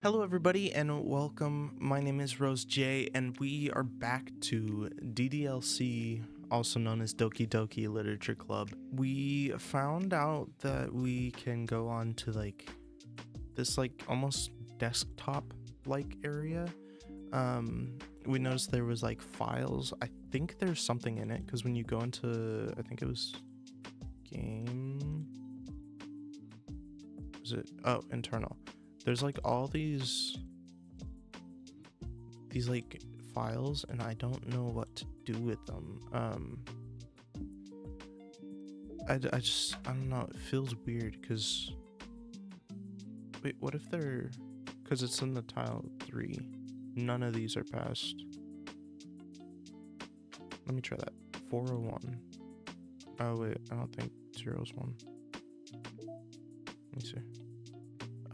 Hello, everybody, and welcome. My name is Rose J, and we are back to DDLC, also known as Doki Literature Club. We found out that we can go on to this almost desktop area. We noticed there was files. I think there's something in it because when you go into, I think it was game. Is it? Oh, internal. There's all these files, and I don't know what to do with them. I don't know, it feels weird because wait, what if they're, because it's in the tile 3, none of these are passed. Let me try that. 401. Oh wait, I don't think 0 is 1. Let me see.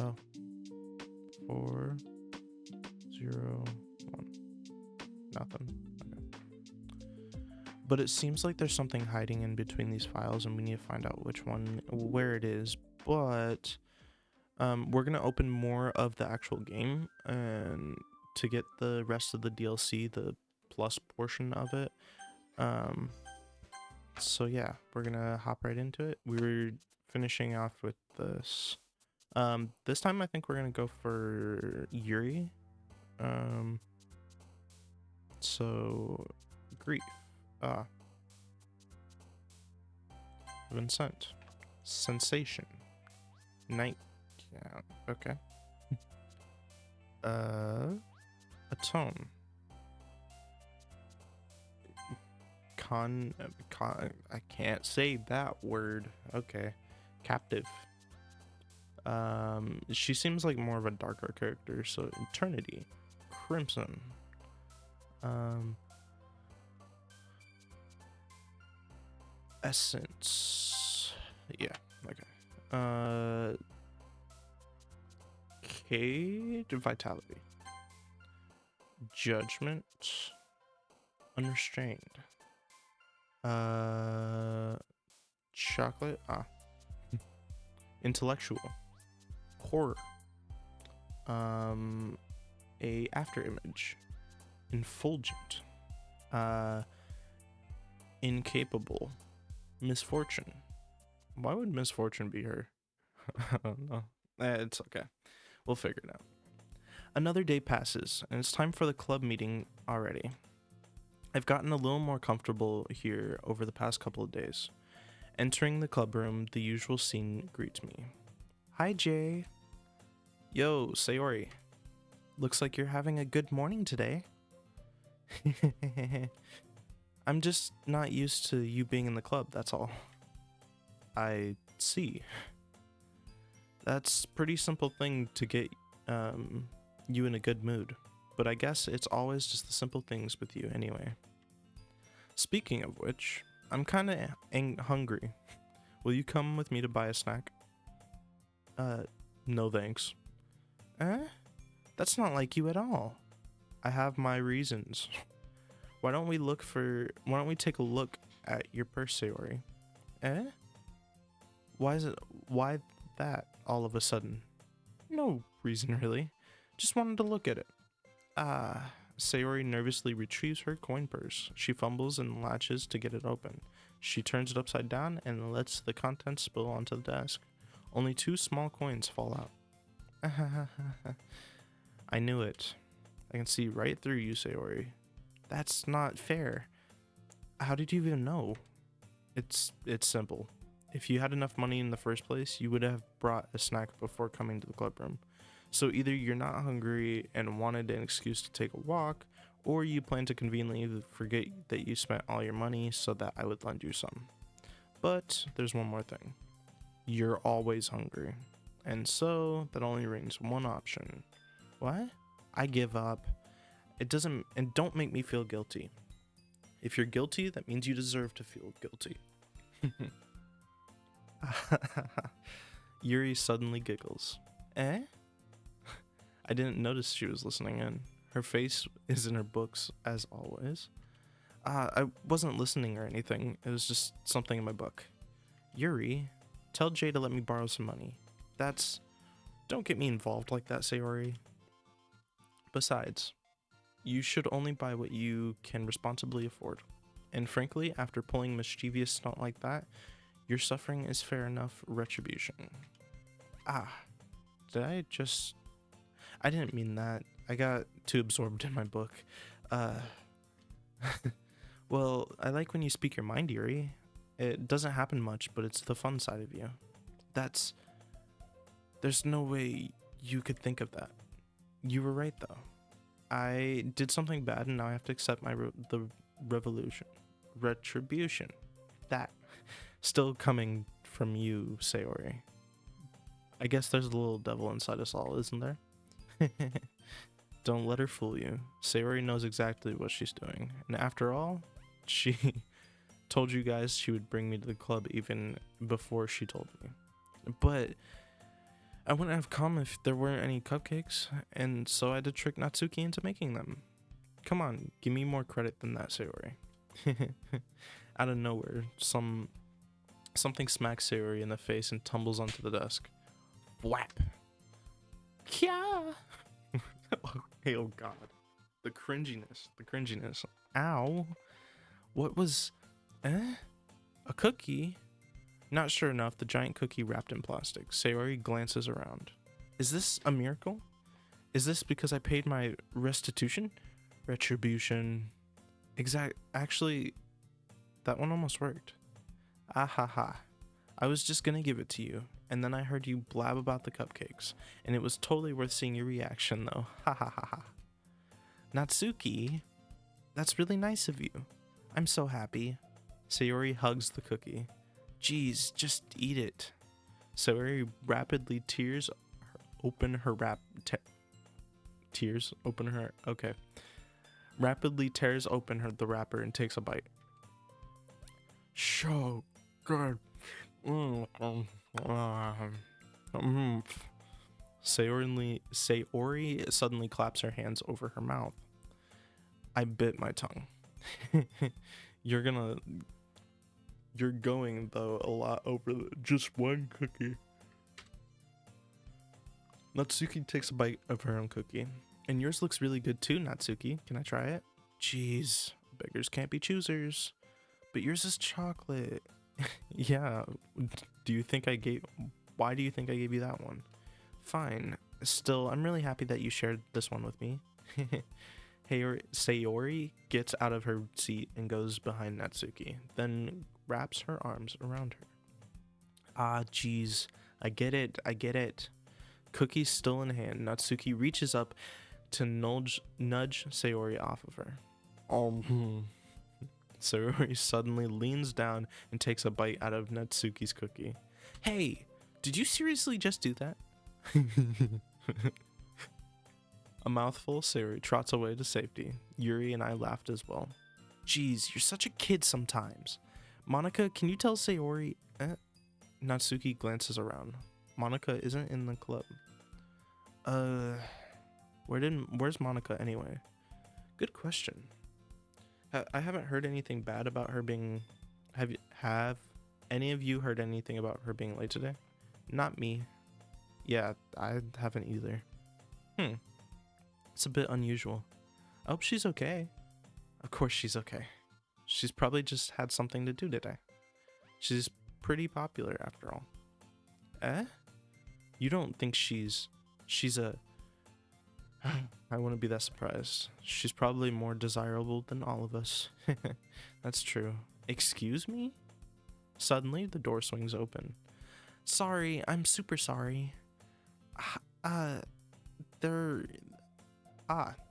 Oh, 4 0 1. Nothing. Okay. But it seems like there's something hiding in between these files, and we need to find out where it is. But we're gonna open more of the actual game and to get the rest of the DLC, the plus portion of it. So yeah, we're gonna hop right into it. We were finishing off with this. This time I think we're gonna go for Yuri. So grief. Vincent. Sensation. Night. Yeah, okay. Atone. I can't say that word. Okay. Captive. She seems like more of a darker character, so eternity. Crimson. Essence. Yeah, okay. Cage. Vitality. Judgment. Unrestrained. Chocolate. Intellectual. Horror. A after image. Infulgent. Incapable. Misfortune. Why would misfortune be her? I don't know. It's okay. We'll figure it out. Another day passes, and it's time for the club meeting already. I've gotten a little more comfortable here over the past couple of days. Entering the club room, the usual scene greets me. Hi, Jay. Yo, Sayori. Looks like you're having a good morning today. I'm just not used to you being in the club, that's all. I see. That's a pretty simple thing to get you in a good mood, but I guess it's always just the simple things with you anyway. Speaking of which, I'm kinda hungry. Will you come with me to buy a snack? No thanks. That's not like you at all. I have my reasons. Why don't we take a look at your purse, Sayori? Why that all of a sudden? No reason really. Just wanted to look at it. Sayori nervously retrieves her coin purse. She fumbles and latches to get it open. She turns it upside down and lets the contents spill onto the desk. Only 2 small coins fall out. I knew it. I can see right through you, Sayori. That's not fair. How did you even know? It's simple. If you had enough money in the first place, you would have brought a snack before coming to the club room. So either you're not hungry and wanted an excuse to take a walk, or you plan to conveniently forget that you spent all your money so that I would lend you some. But there's one more thing. You're always hungry. And so that only remains one option. What? I give up. And don't make me feel guilty. If you're guilty, that means you deserve to feel guilty. Yuri suddenly giggles. I didn't notice she was listening in. Her face is in her books, as always. I wasn't listening or anything. It was just something in my book. Yuri, tell Jay to let me borrow some money. Don't get me involved like that, Sayori. Besides, you should only buy what you can responsibly afford. And frankly, after pulling mischievous stunt like that, your suffering is fair enough retribution. Ah, did I just... I didn't mean that. I got too absorbed in my book. Well, I like when you speak your mind, Yuri. It doesn't happen much, but it's the fun side of you. There's no way you could think of that. You were right, though. I did something bad, and now I have to accept the retribution. That. Still coming from you, Sayori. I guess there's a little devil inside us all, isn't there? Don't let her fool you. Sayori knows exactly what she's doing. And after all, she told you guys she would bring me to the club even before she told me. But I wouldn't have come if there weren't any cupcakes, and so I had to trick Natsuki into making them. Come on, give me more credit than that, Sayori. Out of nowhere, something smacks Sayori in the face and tumbles onto the desk. Whap! Kya! Oh god. The cringiness. Ow. What was... A cookie? Not sure enough, the giant cookie wrapped in plastic. Sayori glances around. Is this a miracle? Is this because I paid my restitution? Retribution. Actually, that one almost worked. Ah ha ha. I was just gonna give it to you, and then I heard you blab about the cupcakes, and it was totally worth seeing your reaction though. Ha ha ha ha. Natsuki, that's really nice of you. I'm so happy. Sayori hugs the cookie. Geez, just eat it. Sayori rapidly tears open her rapidly tears open the wrapper and takes a bite. So good. Sayori suddenly claps her hands over her mouth. I bit my tongue. You're going, though, a lot over just one cookie. Natsuki takes a bite of her own cookie. And yours looks really good too, Natsuki. Can I try it? Jeez, beggars can't be choosers. But yours is chocolate. Yeah, why do you think I gave you that one? Fine. Still, I'm really happy that you shared this one with me. Sayori gets out of her seat and goes behind Natsuki, then wraps her arms around her. Ah, geez. I get it. Cookie still in hand, Natsuki reaches up to nudge Sayori off of her. Sayori suddenly leans down and takes a bite out of Natsuki's cookie. Hey, did you seriously just do that? A mouthful, Sayori trots away to safety. Yuri and I laughed as well. Geez, you're such a kid sometimes. Monica, can you tell Sayori... Natsuki glances around. Monica isn't in the club. Where's Monica anyway? Good question. I haven't heard anything bad about her being... Have any of you heard anything about her being late today? Not me. Yeah, I haven't either. It's a bit unusual. I hope she's okay. Of course she's okay. She's probably just had something to do today. She's pretty popular after all. You don't think she's a... I wouldn't be that surprised. She's probably more desirable than all of us. That's true. Excuse me? Suddenly, the door swings open. Sorry, I'm super sorry. There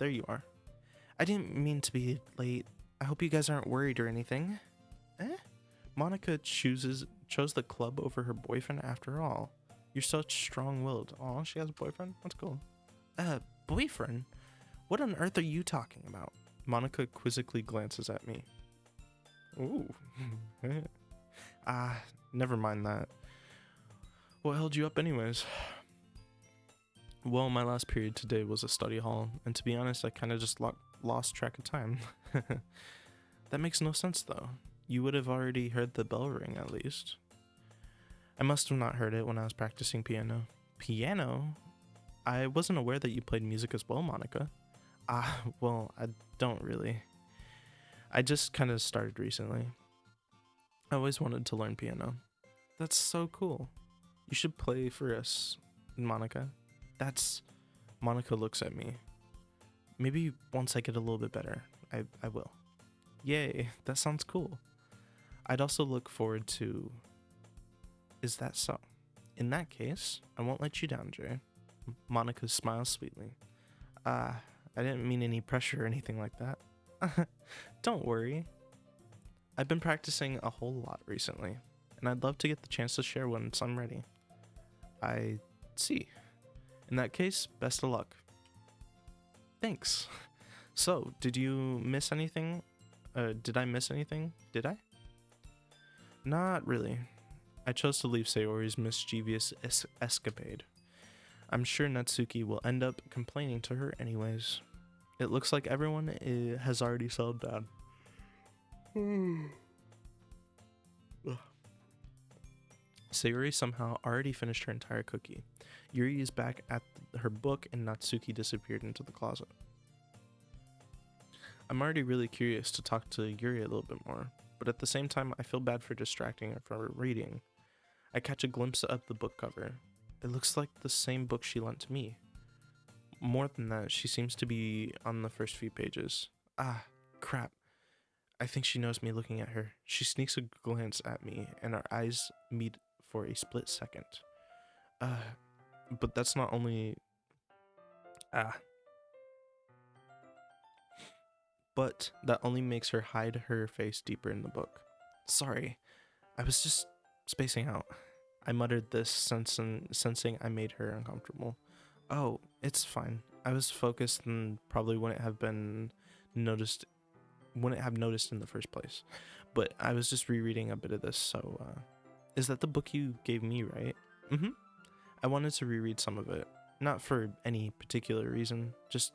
you are. I didn't mean to be late. I hope you guys aren't worried or anything. Monica chose the club over her boyfriend after all. You're such strong-willed. Aw, she has a boyfriend? That's cool. Boyfriend? What on earth are you talking about? Monica quizzically glances at me. Ooh. Never mind that. What held you up anyways? Well, my last period today was a study hall, and to be honest, I kind of just lost track of time. That makes no sense, though. You would have already heard the bell ring, at least. I must have not heard it when I was practicing piano. Piano? I wasn't aware that you played music as well, Monica. Well, I don't really. I just kind of started recently. I always wanted to learn piano. That's so cool. You should play for us, Monica. That's. Monica looks at me. Maybe once I get a little bit better, I will. Yay, that sounds cool. I'd also look forward to. Is that so? In that case, I won't let you down, Jay. Monica smiles sweetly. Ah, I didn't mean any pressure or anything like that. Don't worry. I've been practicing a whole lot recently, and I'd love to get the chance to share once I'm ready. I see. In that case, best of luck. Thanks. So, did you miss anything? Did I miss anything? Did I? Not really. I chose to leave Sayori's mischievous escapade. I'm sure Natsuki will end up complaining to her anyways. It looks like everyone has already settled down. Sayori somehow already finished her entire cookie. Yuri is back at her book and Natsuki disappeared into the closet. I'm already really curious to talk to Yuri a little bit more, but at the same time I feel bad for distracting her from her reading. I catch a glimpse of the book cover. It looks like the same book she lent to me. More than that, she seems to be on the first few pages. Ah, crap. I think she knows me looking at her. She sneaks a glance at me, and our eyes meet for a split second. But that's not only... Ah. But that only makes her hide her face deeper in the book. Sorry, I was just spacing out. I muttered this, sensing I made her uncomfortable. Oh, it's fine. I was focused and probably wouldn't have noticed in the first place. But I was just rereading a bit of this, so is that the book you gave me, right? Mm-hmm. I wanted to reread some of it. Not for any particular reason. Just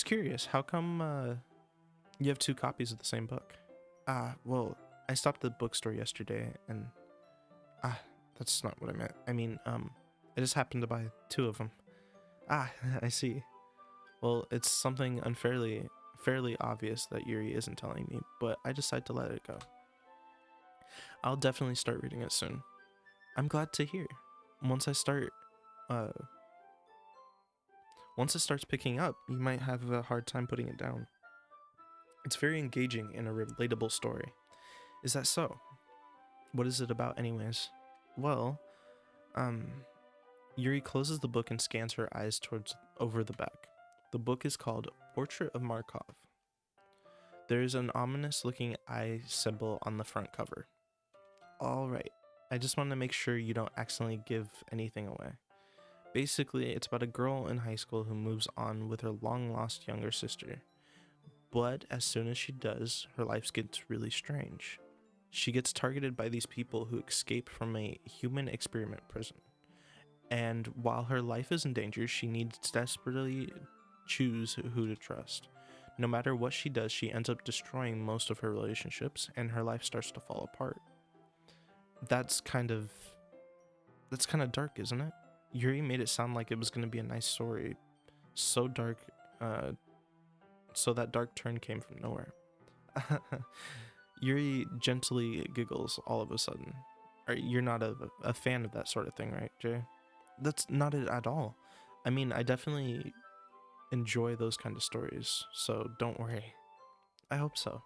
curious. How come you have two copies of the same book? Well, I stopped at the bookstore yesterday and that's not what I meant. I mean, I just happened to buy two of them. I see. Well, it's something fairly obvious that Yuri isn't telling me, but I decide to let it go. I'll definitely start reading it soon. I'm glad to hear. Once I start, once it starts picking up, you might have a hard time putting it down. It's very engaging and a relatable story. Is that so? What is it about anyways? Well, Yuri closes the book and scans her eyes towards over the back. The book is called Portrait of Markov. There is an ominous looking eye symbol on the front cover. Alright, I just want to make sure you don't accidentally give anything away. Basically, it's about a girl in high school who moves on with her long lost younger sister. But as soon as she does, her life gets really strange. She gets targeted by these people who escape from a human experiment prison. And while her life is in danger, she needs to desperately choose who to trust. No matter what she does, she ends up destroying most of her relationships, and her life starts to fall apart. That's kind of dark, isn't it? Yuri made it sound like it was going to be a nice story. So dark, so that dark turn came from nowhere. Yuri gently giggles all of a sudden. You're not a fan of that sort of thing, right, Jay? That's not it at all. I mean, I definitely enjoy those kind of stories, so don't worry. I hope so.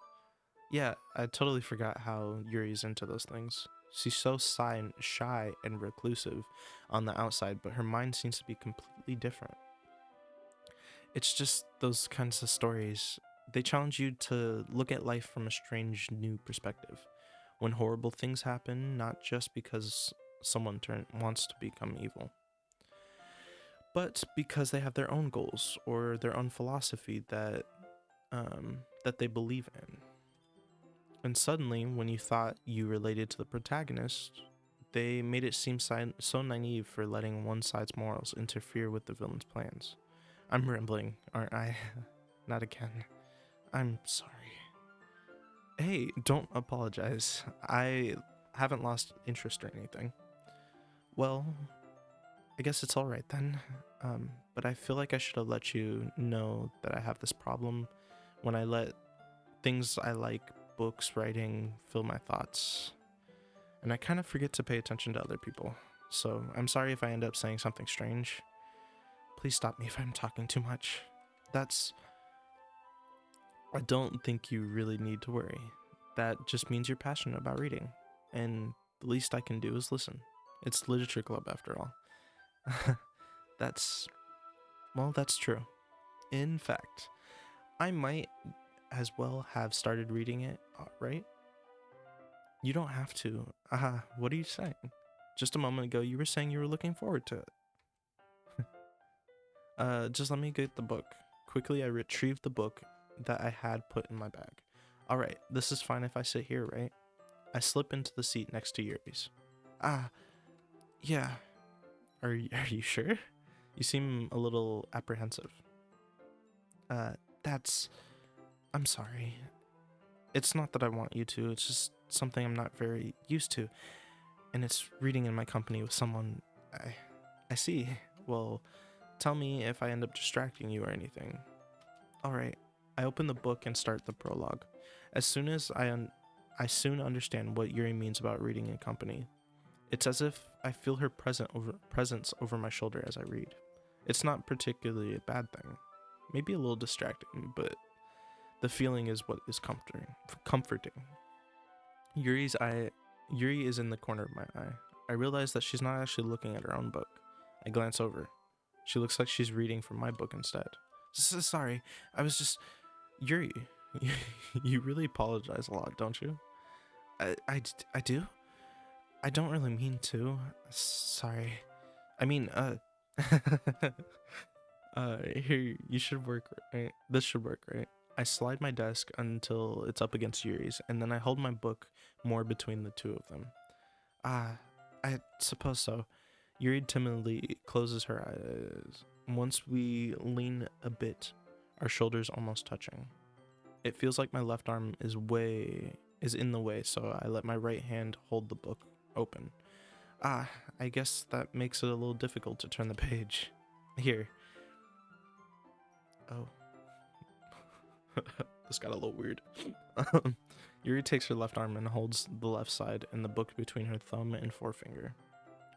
Yeah, I totally forgot how Yuri's into those things. She's so shy and reclusive on the outside, but her mind seems to be completely different. It's just those kinds of stories. They challenge you to look at life from a strange new perspective. When horrible things happen, not just because someone wants to become evil, but because they have their own goals or their own philosophy that they believe in. And suddenly, when you thought you related to the protagonist, they made it seem so naive for letting one side's morals interfere with the villain's plans. I'm rambling, aren't I? Not again. I'm sorry. Hey, don't apologize. I haven't lost interest or anything. Well, I guess it's alright then. But I feel like I should have let you know that I have this problem when I let things I like, books, writing, fill my thoughts. And I kind of forget to pay attention to other people. So I'm sorry if I end up saying something strange. Please stop me if I'm talking too much. I don't think you really need to worry. That just means you're passionate about reading. And the least I can do is listen. It's literature club after all. that's, that's true. In fact, I might as well have started reading it, right? You don't have to. What are you saying? Just a moment ago, you were saying you were looking forward to it. Just let me get the book. Quickly, I retrieved the book that I had put in my bag. Alright, this is fine if I sit here, right? I slip into the seat next to Yuri's. Yeah. Are you sure? You seem a little apprehensive. That's... I'm sorry. It's not that I want you to, it's just something I'm not very used to. And it's reading in my company with someone I see. Well, tell me if I end up distracting you or anything. Alright, I open the book and start the prologue. As soon as I soon understand what Yuri means about reading in company. It's as if I feel her presence over my shoulder as I read. It's not particularly a bad thing. Maybe a little distracting, but the feeling is what is comforting. Yuri is in the corner of my eye. I realize that she's not actually looking at her own book. I glance over. She looks like she's reading from my book instead. Sorry, I was just... Yuri, you really apologize a lot, don't you? I do? I don't really mean to. Sorry. I mean, here, you should work, right? This should work, right? I slide my desk until it's up against Yuri's, and then I hold my book more between the two of them. I suppose so. Yuri timidly closes her eyes. Once we lean a bit, our shoulders almost touching. It feels like my left arm is in the way, so I let my right hand hold the book open. I guess that makes it a little difficult to turn the page. Here. Oh. This got a little weird. Yuri takes her left arm and holds the left side and the book between her thumb and forefinger.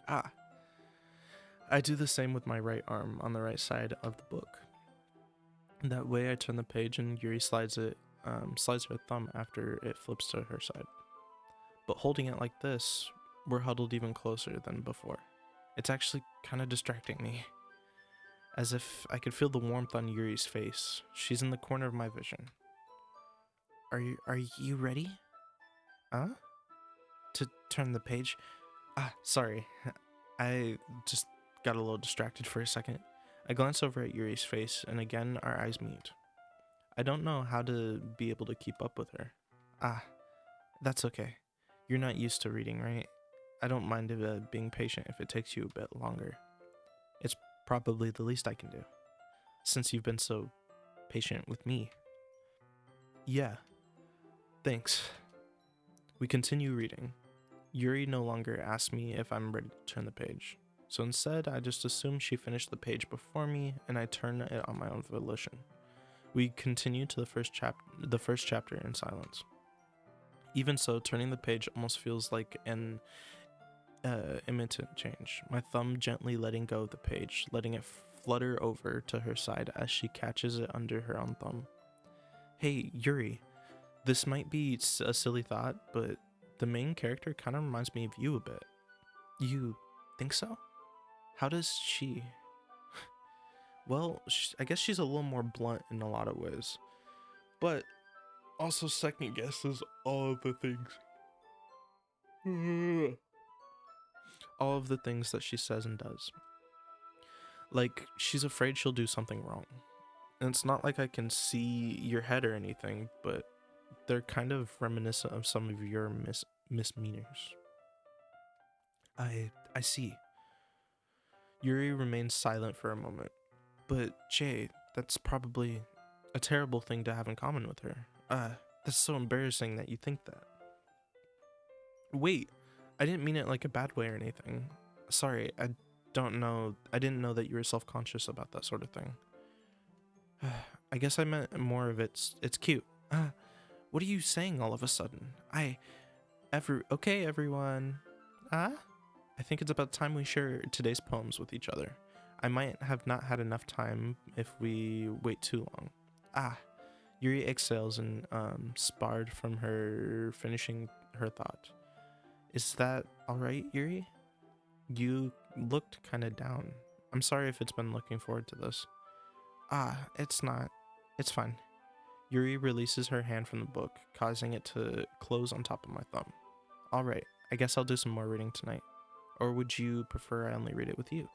I do the same with my right arm on the right side of the book. That way I turn the page and Yuri slides her thumb after it flips to her side. But holding it like this, we're huddled even closer than before. It's actually kind of distracting me. As if I could feel the warmth on Yuri's face. She's in the corner of my vision. Are you ready? Huh? To turn the page? Sorry. I just got a little distracted for a second. I glance over at Yuri's face, and again our eyes meet. I don't know how to be able to keep up with her. That's okay. You're not used to reading, right? I don't mind being patient if it takes you a bit longer. It's probably the least I can do, since you've been so patient with me. Yeah, thanks. We continue reading. Yuri no longer asks me if I'm ready to turn the page, so instead I just assume she finished the page before me and I turn it on my own volition. We continue to the first chapter in silence. Even so, turning the page almost feels like an imminent change. My thumb gently letting go of the page, letting it flutter over to her side as she catches it under her own thumb. Hey, Yuri, this might be a silly thought, but the main character kind of reminds me of you a bit. You think so? How does she... Well, I guess she's a little more blunt in a lot of ways, but also second guesses all of the things. All of the things that she says and does. Like, she's afraid she'll do something wrong. And it's not like I can see your head or anything, but they're kind of reminiscent of some of your misdemeanors. I see. Yuri remains silent for a moment. But, Jay, that's probably a terrible thing to have in common with her. That's so embarrassing that you think that. Wait, I didn't mean it like a bad way or anything. Sorry, I I didn't know that you were self-conscious about that sort of thing. I guess I meant more of it's cute. What are you saying all of a sudden? Okay, everyone. Ah? I think it's about time we share today's poems with each other. I might have not had enough time if we wait too long. Ah. Yuri exhales and sparred from her finishing her thought. Is that alright, Yuri? You looked kinda down. I'm sorry if it's been looking forward to this. It's not. It's fine. Yuri releases her hand from the book, causing it to close on top of my thumb. Alright, I guess I'll do some more reading tonight. Or would you prefer I only read it with you?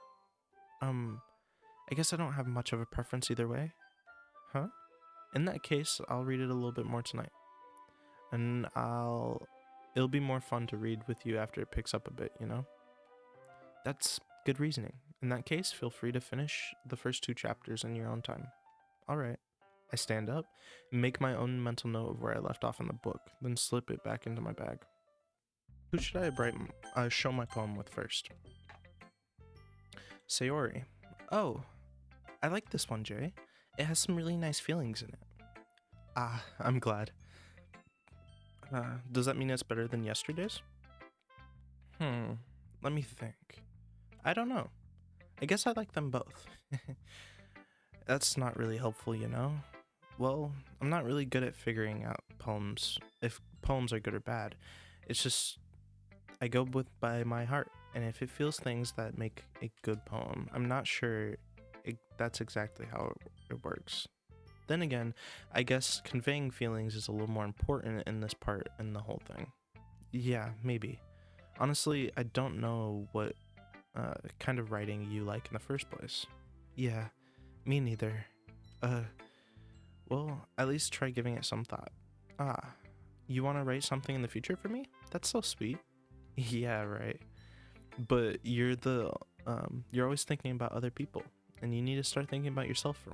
I guess I don't have much of a preference either way. Huh? In that case, I'll read it a little bit more tonight. And it'll be more fun to read with you after it picks up a bit, you know? That's good reasoning. In that case, feel free to finish the first 2 chapters in your own time. Alright. I stand up, make my own mental note of where I left off in the book, then slip it back into my bag. Who should I show my poem with first? Sayori. Oh, I like this one, Jay. It has some really nice feelings in it. I'm glad. Does that mean it's better than yesterday's? Let me think. I don't know. I guess I like them both. That's not really helpful, you know? Well, I'm not really good at figuring out if poems are good or bad. It's just, I go by my heart, and if it feels things that make a good poem, I'm not sure that's exactly how it works. Then again, I guess conveying feelings is a little more important in this part in the whole thing. Yeah, maybe. Honestly, I don't know what kind of writing you like in the first place. Yeah, me neither. Well, at least try giving it some thought. You want to write something in the future for me? That's so sweet. Yeah, right. But you're always thinking about other people, and you need to start thinking about yourself for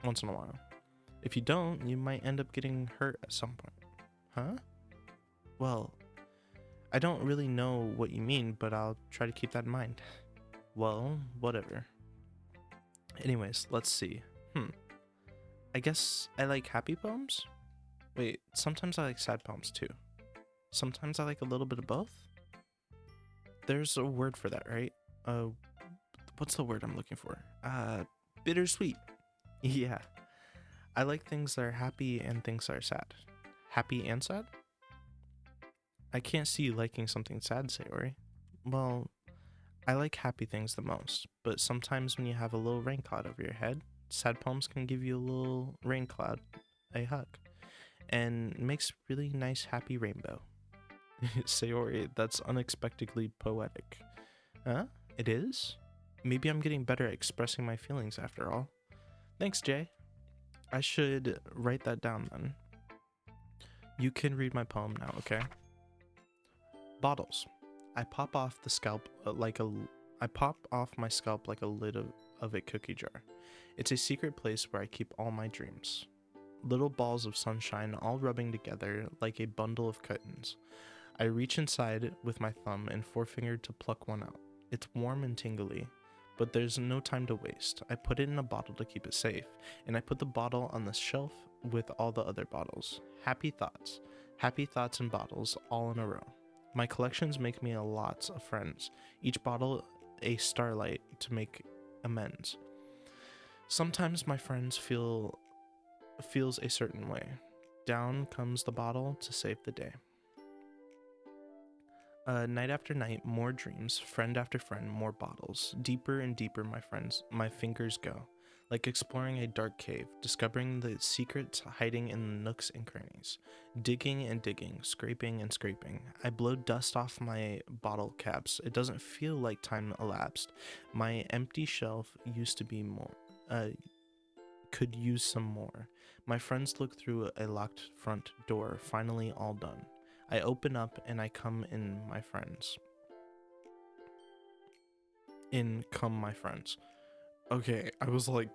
once in a while. If you don't, you might end up getting hurt at some point. Huh? Well, I don't really know what you mean, but I'll try to keep that in mind. Well, whatever. Anyways, let's see. I guess I like happy poems? Wait, sometimes I like sad poems too. Sometimes I like a little bit of both? There's a word for that, right? What's the word I'm looking for? Bittersweet. Yeah. I like things that are happy and things that are sad. Happy and sad? I can't see you liking something sad, Sayori. Well, I like happy things the most, but sometimes when you have a little rain cloud over your head, sad poems can give you a little rain cloud a hug, and makes really nice happy rainbow. Sayori, that's unexpectedly poetic. Huh? It is? Maybe I'm getting better at expressing my feelings after all. Thanks, Jay. I should write that down then. You can read my poem now, okay? Bottles. I pop off my scalp like a lid of a cookie jar. It's a secret place where I keep all my dreams. Little balls of sunshine all rubbing together like a bundle of kittens. I reach inside with my thumb and forefinger to pluck one out. It's warm and tingly, but there's no time to waste. I put it in a bottle to keep it safe, and I put the bottle on the shelf with all the other bottles. Happy thoughts and bottles all in a row. My collections make me a lot of friends, each bottle a starlight to make amends. Sometimes my friends feels a certain way. Down comes the bottle to save the day. Night after night, more dreams, friend after friend, more bottles. Deeper and deeper my fingers go, like exploring a dark cave, discovering the secrets hiding in the nooks and crannies. Digging and digging, scraping and scraping. I blow dust off my bottle caps. It doesn't feel like time elapsed. My empty shelf used to be more. Could use some more. My friends look through a locked front door, finally all done. I open up and I come in my friends. In come my friends. Okay, I was like,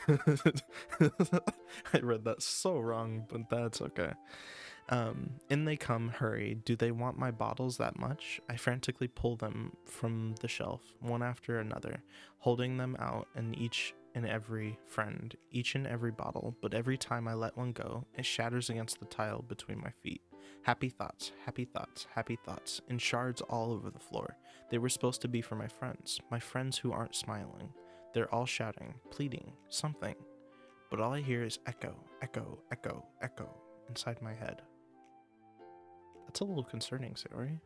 I read that so wrong, but that's okay. In they come, hurry. Do they want my bottles that much? I frantically pull them from the shelf, one after another, holding them out and each and every friend, each and every bottle, but every time I let one go, it shatters against the tile between my feet. Happy thoughts, happy thoughts, happy thoughts, in shards all over the floor. They were supposed to be for my friends who aren't smiling. They're all shouting, pleading, something. But all I hear is echo, echo, echo, echo inside my head. That's a little concerning, Sayori.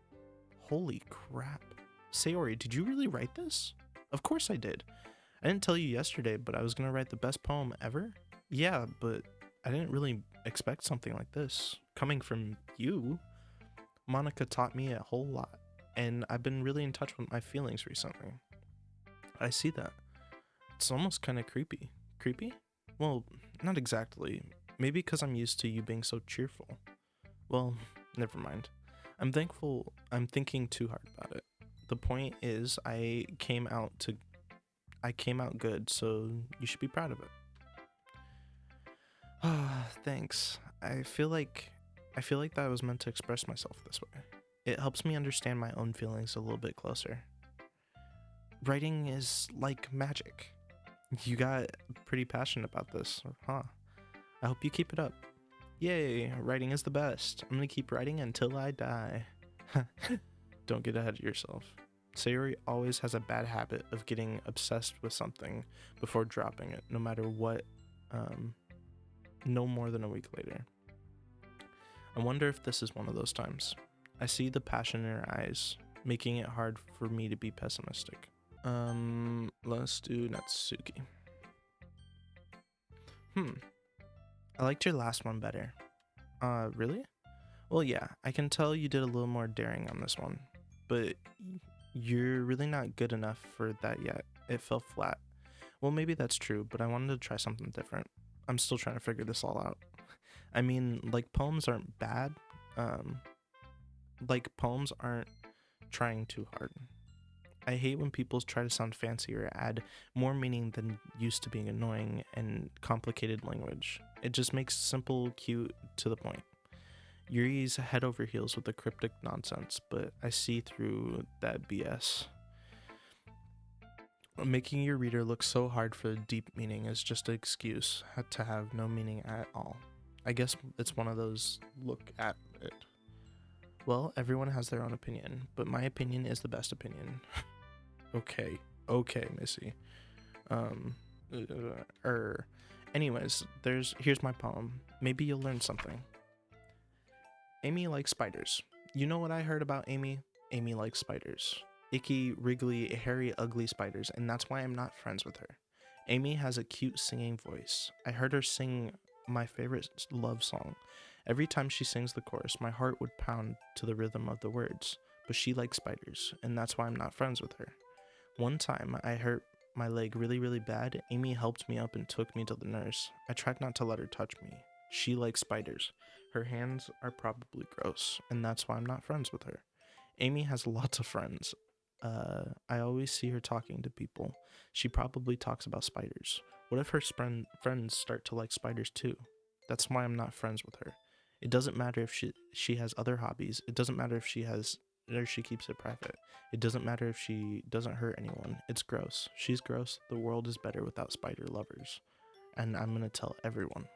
Holy crap. Sayori, did you really write this? Of course I did. I didn't tell you yesterday, but I was going to write the best poem ever? Yeah, but I didn't really expect something like this. Coming from you, Monica taught me a whole lot, and I've been really in touch with my feelings recently. I see that. It's almost kind of creepy. Creepy? Well, not exactly. Maybe because I'm used to you being so cheerful. Well, never mind. I'm thinking too hard about it. The point is, I came out good, so you should be proud of it. Ah, thanks. I feel like that I was meant to express myself this way. It helps me understand my own feelings a little bit closer. Writing is like magic. You got pretty passionate about this, huh? I hope you keep it up. Yay, writing is the best. I'm gonna keep writing until I die. Don't get ahead of yourself. Sayori always has a bad habit of getting obsessed with something before dropping it, no matter what, no more than a week later. I wonder if this is one of those times. I see the passion in her eyes, making it hard for me to be pessimistic. Let's do Natsuki. I liked your last one better. Really? Well, yeah, I can tell you did a little more daring on this one, but you're really not good enough for that yet. It fell flat. Well, maybe that's true, but I wanted to try something different. I'm still trying to figure this all out. I mean, like, poems aren't bad. Poems aren't trying too hard. I hate when people try to sound fancy or add more meaning than used to being annoying and complicated language. It just makes simple, cute, to the point. Yuri's head over heels with the cryptic nonsense, but I see through that BS. Making your reader look so hard for deep meaning is just an excuse to have no meaning at all. I guess it's one of those look at it. Well, everyone has their own opinion, but my opinion is the best opinion. Okay, Missy. Anyways, here's my poem. Maybe you'll learn something. Amy likes spiders. You know what I heard about Amy? Amy likes spiders. Icky, wriggly, hairy, ugly spiders, and that's why I'm not friends with her. Amy has a cute singing voice. I heard her sing my favorite love song. Every time she sings the chorus, my heart would pound to the rhythm of the words. But she likes spiders, and that's why I'm not friends with her. One time, I hurt my leg really, really bad. Amy helped me up and took me to the nurse. I tried not to let her touch me. She likes spiders. Her hands are probably gross, and that's why I'm not friends with her. Amy has lots of friends. I always see her talking to people. She probably talks about spiders. What if her friends start to like spiders too? That's why I'm not friends with her. It doesn't matter if she has other hobbies. It doesn't matter if she keeps it private. It doesn't matter if she doesn't hurt anyone. It's gross. She's gross. The world is better without spider lovers. And I'm gonna tell everyone.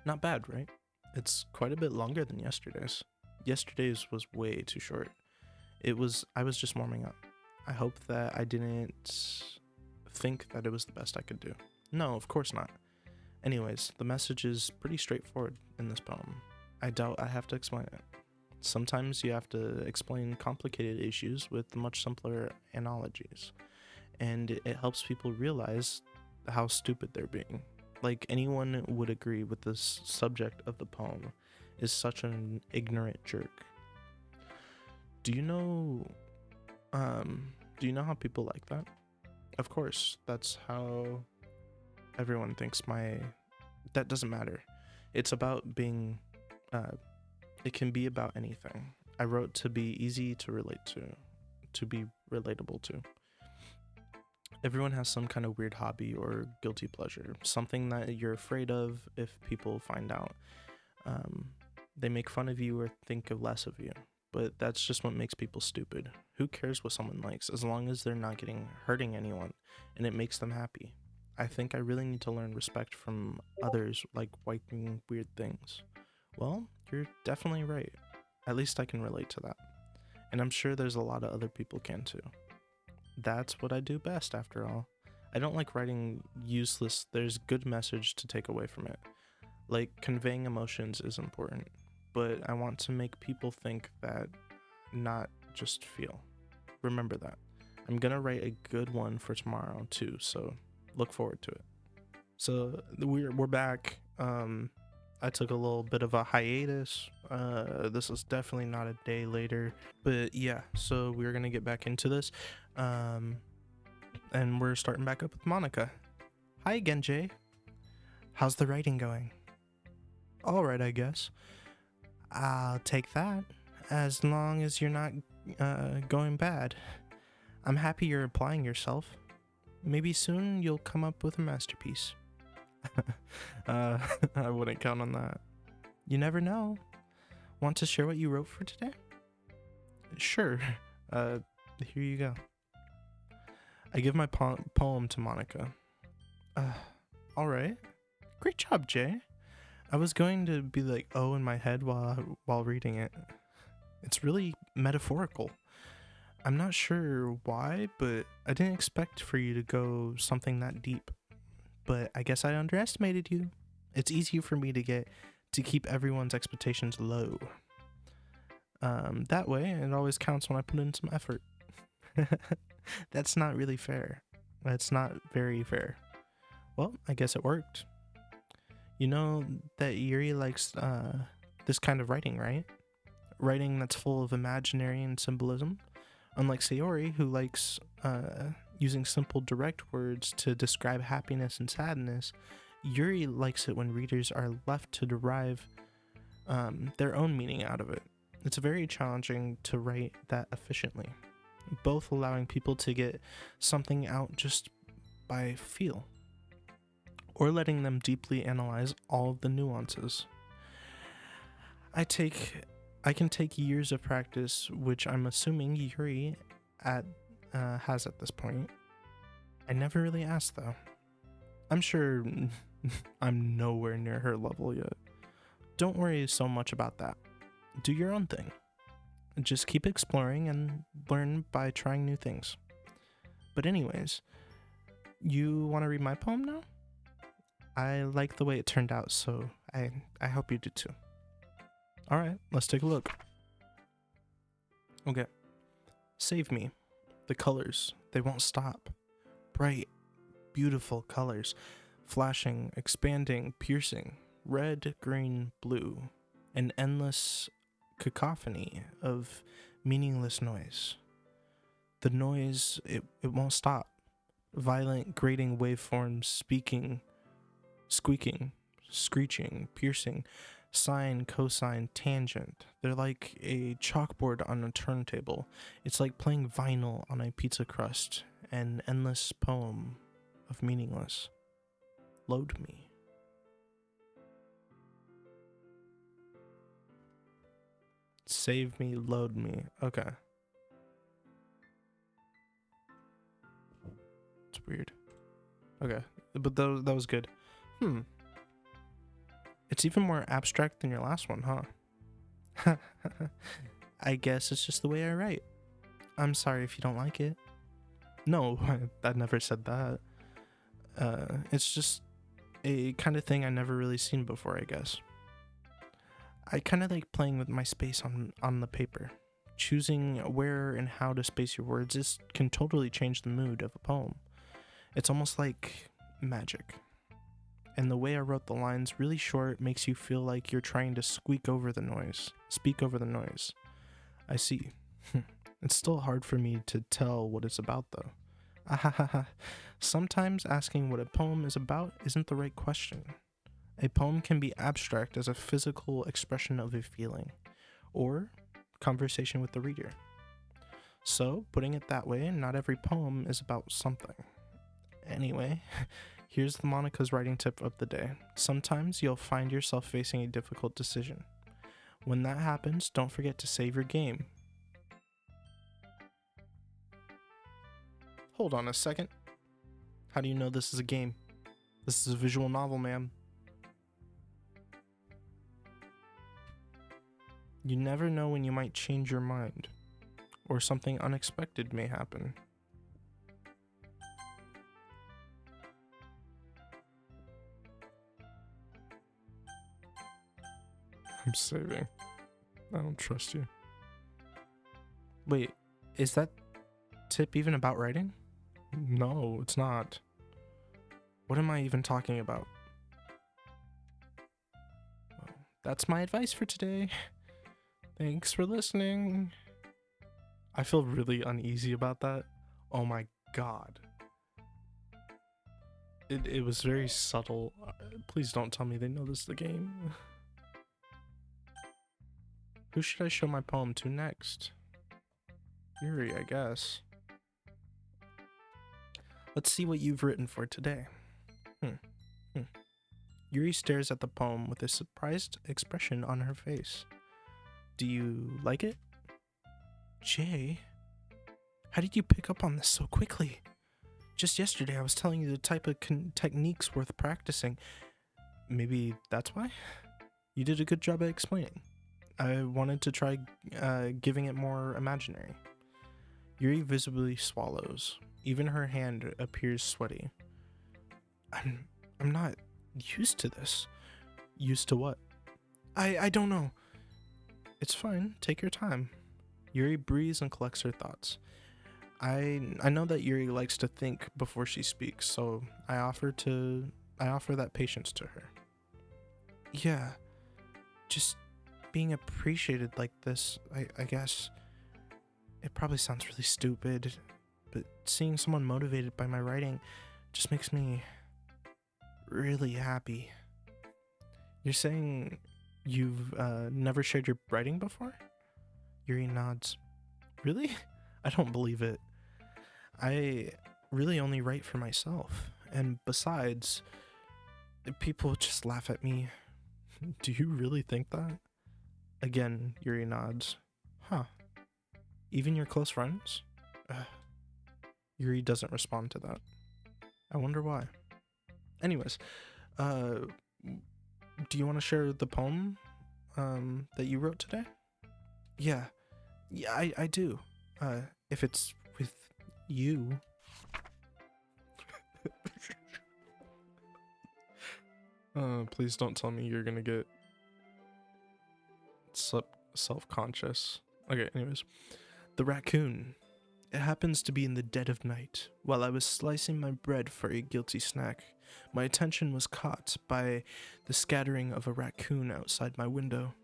Not bad, right? It's quite a bit longer than yesterday's. Yesterday's was way too short. I was just warming up. I hope that I didn't think that it was the best I could do. No, of course not. Anyways, the message is pretty straightforward in this poem. I doubt I have to explain it. Sometimes you have to explain complicated issues with much simpler analogies, and it helps people realize how stupid they're being. Like, anyone would agree with this subject of the poem is such an ignorant jerk. Do you know how people like that? Of course, that's how everyone thinks that doesn't matter. It's about being, it can be about anything. I wrote to be easy to relate to be relatable to. Everyone has some kind of weird hobby or guilty pleasure, something that you're afraid of if people find out. Um, they make fun of you or think of less of you, but that's just what makes people stupid. Who cares what someone likes as long as they're not hurting anyone and it makes them happy? I think I really need to learn respect from others, like liking weird things. Well, you're definitely right. At least I can relate to that. And I'm sure there's a lot of other people can too. That's what I do best, after all. I don't like writing useless, there's good message to take away from it. Like, conveying emotions is important, but I want to make people think that, not just feel. Remember that. I'm gonna write a good one for tomorrow too, so look forward to it. So we're back. I took a little bit of a hiatus. This is definitely not a day later, but yeah. So we're gonna get back into this, and we're starting back up with Monica. Hi again, Jay. How's the writing going? All right, I guess. I'll take that, as long as you're not going bad. I'm happy you're applying yourself. Maybe soon you'll come up with a masterpiece. I wouldn't count on that. You never know. Want to share what you wrote for today? Sure. Here you go. I give my poem to Monica. All right. Great job, Jay. I was going to be like, oh, in my head while reading it. It's really metaphorical. I'm not sure why, but I didn't expect for you to go something that deep. But I guess I underestimated you. It's easy for me to keep everyone's expectations low. That way, it always counts when I put in some effort. That's not really fair. That's not very fair. Well, I guess it worked. You know that Yuri likes this kind of writing, right? Writing that's full of imaginary and symbolism. Unlike Sayori, who likes using simple, direct words to describe happiness and sadness, Yuri likes it when readers are left to derive their own meaning out of it. It's very challenging to write that efficiently, both allowing people to get something out just by feel, or letting them deeply analyze all of the nuances. I can take years of practice, which I'm assuming Yuri has at this point. I never really asked, though. I'm sure I'm nowhere near her level yet. Don't worry so much about that. Do your own thing. Just keep exploring and learn by trying new things. But anyways, you want to read my poem now? I like the way it turned out, so I hope you do too. Alright, let's take a look. Okay. Save me. The colors, they won't stop. Bright, beautiful colors. Flashing, expanding, piercing. Red, green, blue. An endless cacophony of meaningless noise. The noise, it won't stop. Violent, grating waveforms speaking, squeaking, screeching, piercing. Sine, cosine, tangent. They're like a chalkboard on a turntable. It's like playing vinyl on a pizza crust. An endless poem of meaningless. Load me. Save me, load me. Okay. It's weird. Okay. But that was good. It's even more abstract than your last one, huh? I guess it's just the way I write. I'm sorry if you don't like it. No, I never said that. It's just a kind of thing I never really seen before, I guess. I kind of like playing with my space on the paper. Choosing where and how to space your words can totally change the mood of a poem. It's almost like magic. And the way I wrote the lines really short makes you feel like you're trying to speak over the noise. I see. It's still hard for me to tell what it's about, though. Ahahaha. Sometimes asking what a poem is about isn't the right question. A poem can be abstract as a physical expression of a feeling, or conversation with the reader. So, putting it that way, not every poem is about something. Anyway, here's the Monica's writing tip of the day. Sometimes you'll find yourself facing a difficult decision. When that happens, don't forget to save your game. Hold on a second. How do you know this is a game? This is a visual novel, ma'am. You never know when you might change your mind, or something unexpected may happen. I'm saving. I don't trust you. Wait, is that tip even about writing? No, it's not. What am I even talking about? Well, that's my advice for today. Thanks for listening. I feel really uneasy about that. Oh my god. It was very subtle. Please don't tell me they know this is the game. Who should I show my poem to next? Yuri, I guess. Let's see what you've written for today. Yuri stares at the poem with a surprised expression on her face. Do you like it? Jay, how did you pick up on this so quickly? Just yesterday I was telling you the type of techniques worth practicing. Maybe that's why? You did a good job at explaining. I wanted to try giving it more imaginary. Yuri visibly swallows. Even her hand appears sweaty. I'm not used to this. Used to what? I don't know. It's fine. Take your time. Yuri breathes and collects her thoughts. I know that Yuri likes to think before she speaks, so I offer that patience to her. Yeah, just being appreciated like this, I guess. It probably sounds really stupid, but seeing someone motivated by my writing just makes me really happy. You're saying you've never shared your writing before? Yuri nods. Really? I don't believe it. I really only write for myself, and besides, people just laugh at me. Do you really think that? Again, Yuri nods. Huh. Even your close friends? Yuri doesn't respond to that. I wonder why. Anyways, do you want to share the poem that you wrote today? Yeah, I do. If it's with you. Please don't tell me you're gonna get self-conscious. Okay, anyways. The raccoon. It happens to be in the dead of night. While I was slicing my bread for a guilty snack, my attention was caught by the scattering of a raccoon outside my window.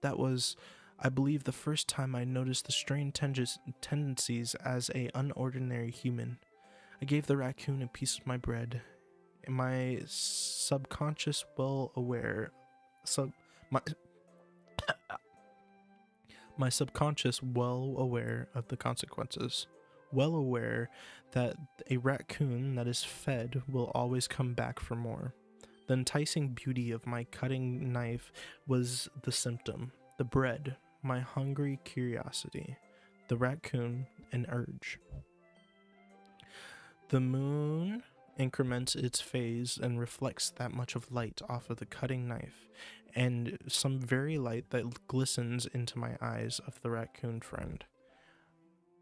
That was, I believe, the first time I noticed the strange tendencies as a unordinary human. I gave the raccoon a piece of my bread. My subconscious my subconscious well aware of the consequences, well aware that a raccoon that is fed will always come back for more. The enticing beauty of my cutting knife was the symptom, the bread, my hungry curiosity, the raccoon, an urge. The moon increments its phase and reflects that much of light off of the cutting knife, and some very light that glistens into my eyes of the raccoon friend.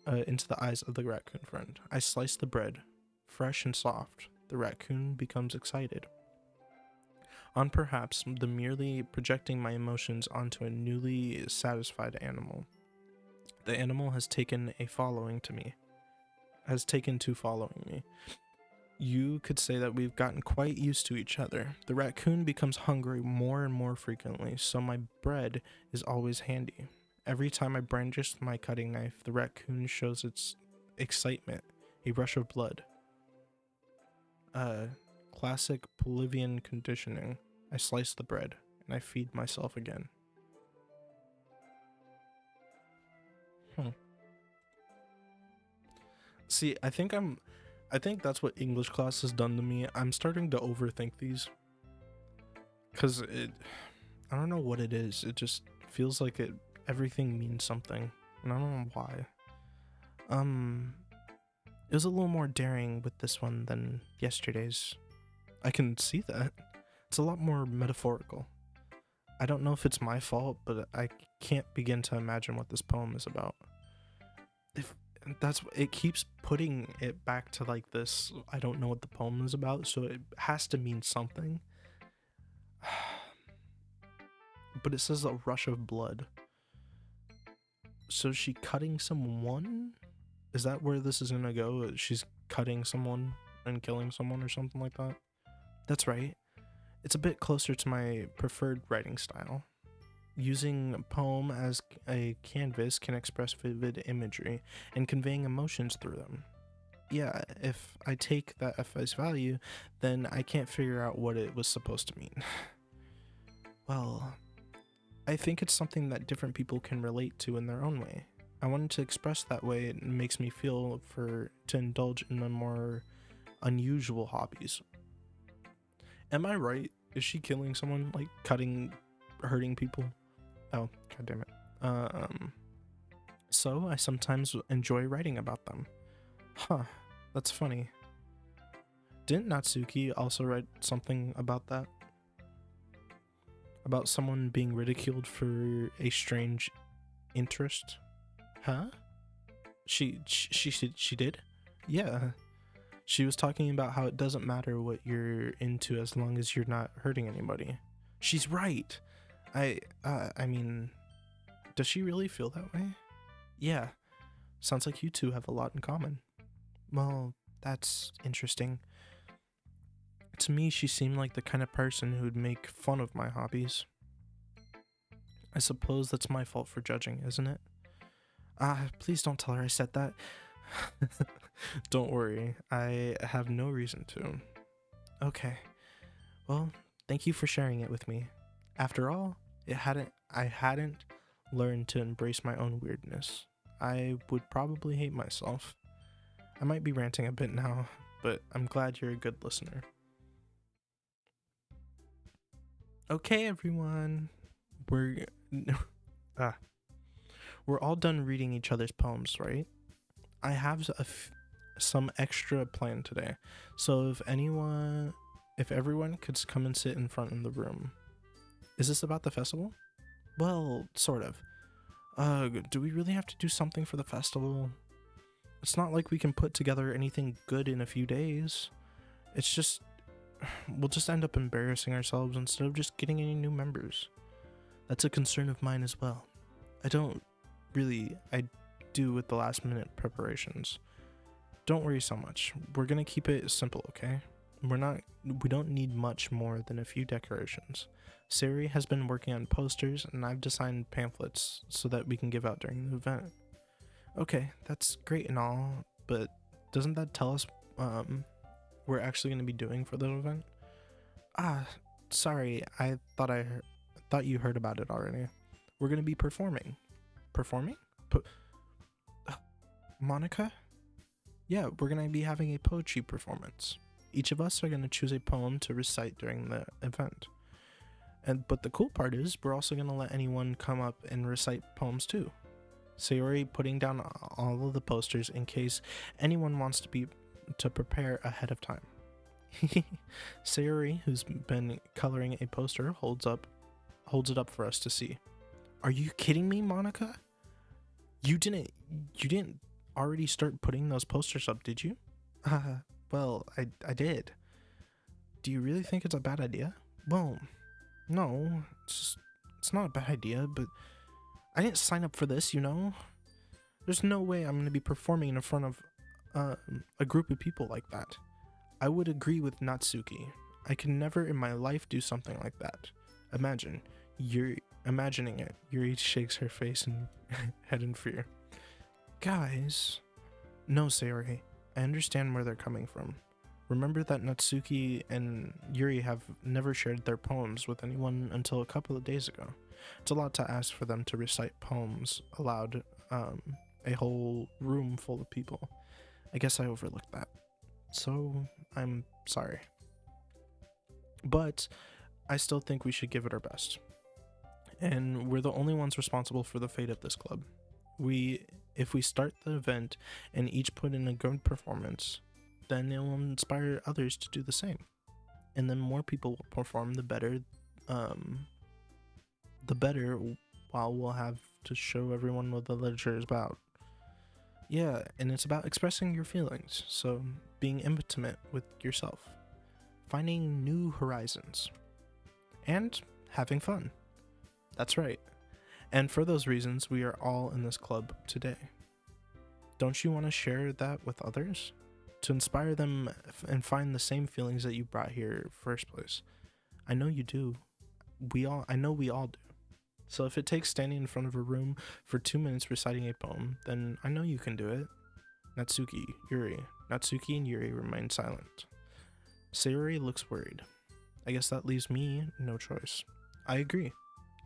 Into the eyes of the raccoon friend. I slice the bread, fresh and soft. The raccoon becomes excited. On perhaps the merely projecting my emotions onto a newly satisfied animal. The animal has taken to following me. You could say that we've gotten quite used to each other. The raccoon becomes hungry more and more frequently, so my bread is always handy. Every time I brandish my cutting knife, the raccoon shows its excitement, a rush of blood. Classic Bolivian conditioning. I slice the bread, and I feed myself again. See, I think I'm I think that's what English class has done to me. I'm starting to overthink these. Because I don't know what it is. It just feels like everything means something. And I don't know why. It was a little more daring with this one than yesterday's. I can see that. It's a lot more metaphorical. I don't know if it's my fault, but I can't begin to imagine what this poem is about. If that's it keeps putting it back to like this, I don't know what the poem is about, so it has to mean something. But it says a rush of blood. So is she cutting someone? Is that where this is gonna go? She's cutting someone and killing someone or something like that? That's right. It's a bit closer to my preferred writing style. Using a poem as a canvas can express vivid imagery and conveying emotions through them. Yeah, if I take that at face value, then I can't figure out what it was supposed to mean. Well, I think it's something that different people can relate to in their own way. I wanted to express that way. It makes me feel to indulge in the more unusual hobbies. Am I right? Is she killing someone? Like hurting people? Oh, god damn it. So I sometimes enjoy writing about them. Huh, that's funny. Didn't Natsuki also write something about that? About someone being ridiculed for a strange interest? Huh? She did? Yeah. She was talking about how it doesn't matter what you're into as long as you're not hurting anybody. She's right. I mean, does she really feel that way? Yeah. Sounds like you two have a lot in common. Well, that's interesting. To me, she seemed like the kind of person who would make fun of my hobbies. I suppose that's my fault for judging, isn't it? Please don't tell her I said that. Don't worry, I have no reason to. Okay. Well, thank you for sharing it with me. After all, I hadn't learned to embrace my own weirdness. I would probably hate myself. I might be ranting a bit now, but I'm glad you're a good listener. Okay, everyone. We're all done reading each other's poems, right? I have some extra planned today. So if everyone could come and sit in front of the room. Is this about the festival? Well, sort of. Do we really have to do something for the festival? It's not like we can put together anything good in a few days. It's just, we'll just end up embarrassing ourselves instead of just getting any new members. That's a concern of mine as well. I do with the last minute preparations. Don't worry so much. We're gonna keep it simple, okay? We don't need much more than a few decorations. Sari has been working on posters and I've designed pamphlets so that we can give out during the event. Okay, that's great and all, but doesn't that tell us we're actually going to be doing for the event? Sorry, I thought you heard about it already. We're going to be performing. Performing? Monica? Yeah, we're going to be having a poetry performance. Each of us are going to choose a poem to recite during the event. But the cool part is we're also going to let anyone come up and recite poems too. Sayori putting down all of the posters in case anyone wants to prepare ahead of time. Sayori, who's been coloring a poster, holds it up for us to see. Are you kidding me, Monica? You didn't already start putting those posters up, did you? Well, I did. Do you really think it's a bad idea? Well, no, it's not a bad idea, but I didn't sign up for this, you know? There's no way I'm going to be performing in front of a group of people like that. I would agree with Natsuki. I could never in my life do something like that. You're imagining it. Yuri shakes her face and head in fear. Guys. No, Sayori. I understand where they're coming from. Remember that Natsuki and Yuri have never shared their poems with anyone until a couple of days ago. It's a lot to ask for them to recite poems aloud, a whole room full of people. I guess I overlooked that. So I'm sorry. But I still think we should give it our best. And we're the only ones responsible for the fate of this club. If we start the event and each put in a good performance, then it will inspire others to do the same. And then more people will perform, the better while we'll have to show everyone what the literature is about. Yeah, and it's about expressing your feelings, so being intimate with yourself, finding new horizons, and having fun. That's right. And for those reasons, we are all in this club today. Don't you want to share that with others? To inspire them and find the same feelings that you brought here first place. I know you do. I know we all do. So if it takes standing in front of a room for 2 minutes reciting a poem, then I know you can do it. Natsuki, Yuri. Natsuki and Yuri remain silent. Sayori looks worried. I guess that leaves me no choice. I agree.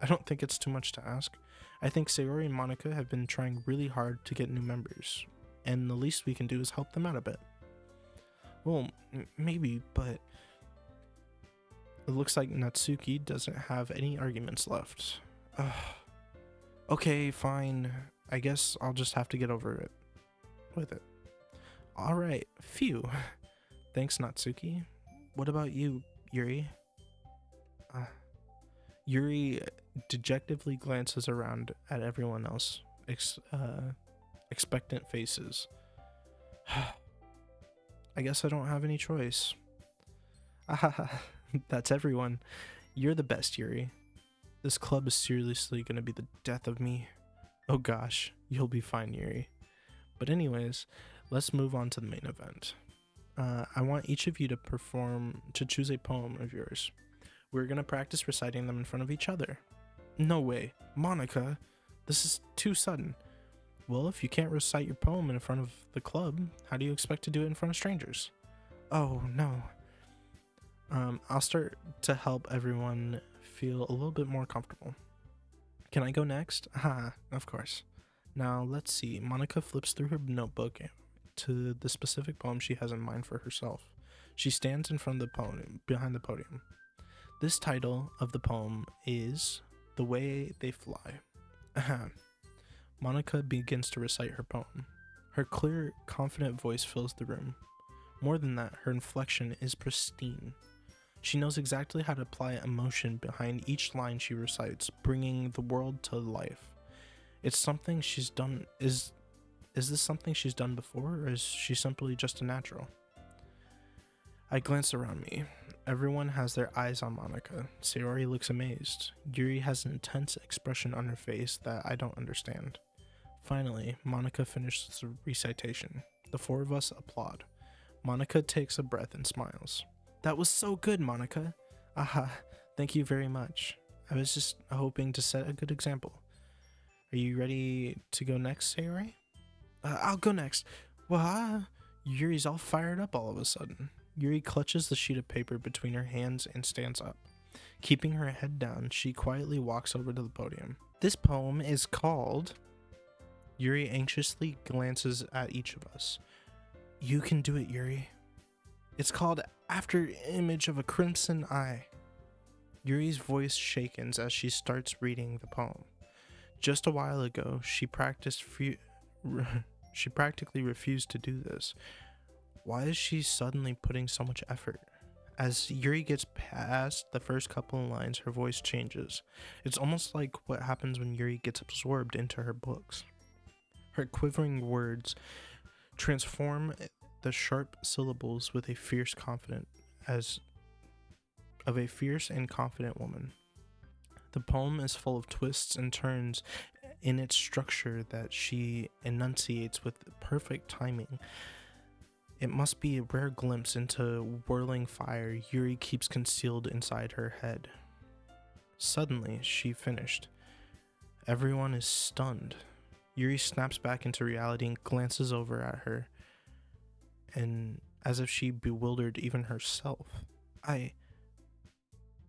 I don't think it's too much to ask. I think Sayori and Monica have been trying really hard to get new members, and the least we can do is help them out a bit. Well, maybe, but it looks like Natsuki doesn't have any arguments left. Okay, fine. I guess I'll just have to get over it. With it. Alright, phew. Thanks, Natsuki. What about you, Yuri? Yuri dejectively glances around at everyone else, expectant faces. I guess I don't have any choice. That's everyone. You're the best, Yuri. This club is seriously gonna be the death of me. Oh gosh, you'll be fine, Yuri. But anyways, let's move on to the main event. I want each of you to choose a poem of yours. We're gonna practice reciting them in front of each other. No way, Monica, this is too sudden. Well, if you can't recite your poem in front of the club, how do you expect to do it in front of strangers? Oh no. I'll start to help everyone feel a little bit more comfortable. Can I go next? Of course. Now, let's see. Monica flips through her notebook to the specific poem she has in mind for herself. She stands in front of the podium, behind the podium. This title of the poem is The Way They Fly. Monica begins to recite her poem. Her clear, confident voice fills the room. More than that, her inflection is pristine. She knows exactly how to apply emotion behind each line she recites, bringing the world to life. It's something she's done. Is this something she's done before, or is she simply just a natural? I glance around me. Everyone has their eyes on Monica. Sayori looks amazed. Yuri has an intense expression on her face that I don't understand. Finally, Monica finishes the recitation. The four of us applaud. Monica takes a breath and smiles. That was so good, Monica. Thank you very much. I was just hoping to set a good example. Are you ready to go next, Sayori? I'll go next. Yuri's all fired up all of a sudden. Yuri clutches the sheet of paper between her hands and stands up. Keeping her head down, she quietly walks over to the podium. This poem is called... Yuri anxiously glances at each of us. You can do it, Yuri. It's called After Image of a Crimson Eye. Yuri's voice shakens as she starts reading the poem. Just a while ago, she practically refused to do this. Why is she suddenly putting so much effort? As Yuri gets past the first couple of lines, her voice changes. It's almost like what happens when Yuri gets absorbed into her books. Her quivering words transform the sharp syllables with a fierce and confident woman. The poem is full of twists and turns in its structure that she enunciates with perfect timing. It must be a rare glimpse into whirling fire Yuri keeps concealed inside her head. Suddenly, she finished. Everyone is stunned. Yuri snaps back into reality and glances over at her, and as if she bewildered even herself.